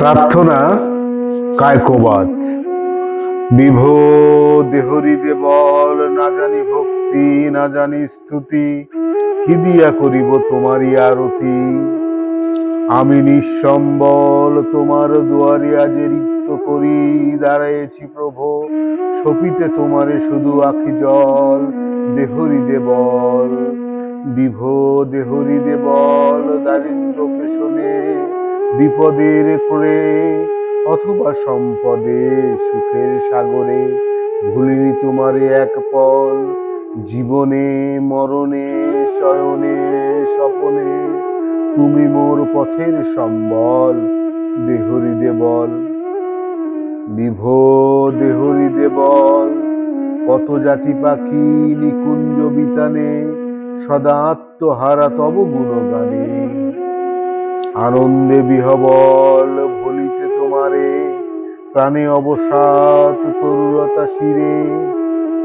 প্রার্থনা কায়কোবাদ। বিভো দেহরি দেবল, না জানি ভক্তি না জানি স্তুতি, কি দিয়া করিব তোমারই আরতি। আমি নিঃসম্বল তোমার দুয়ারে আজ রিক্ত করি দাঁড়াইছি প্রভো, সপিতে তোমারে শুধু আখি জল। দেহরি দেবল, বিভো দেহরি দেবল, দারিদ্র পেশনে বিপদের করে অথবা সম্পদে সুখের সাগরে, ভুলিনি তোমারে এক পল। জীবনে মরণে শয়নে স্বপনে তুমি মোর পথের সম্বল। দেহরি দেবল, বিভো দেহরি দেবল, কত জাতি পাখি নিকুঞ্জ বিতানে সদা আত্মহারা তব গুণগানে। আনন্দে বিহবল ভুলিতে তোমারে, প্রাণে অবসাদ তরুলতা শিরে,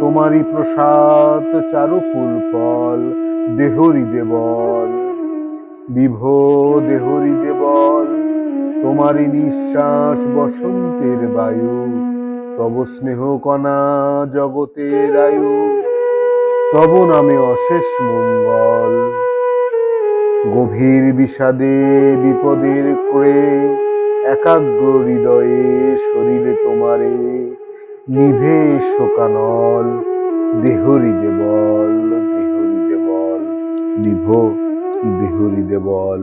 তোমারই প্রসাদ চারু ফুল ফল। দেহরি দেবল, বিভো দেহরি দেবল, তোমারই নিঃশ্বাস বসন্তের বায়ু, তব স্নেহ কণা জগতের আয়ু, তব নামে অশেষ মঙ্গল। গভীর বিষাদে বিপদের করে একাগ্র হৃদয়ে শরীরে তোমারে নিভে শোকানল। দেহরি দেবল, দেহরি দেবল, বিভো দেহরি দেবল।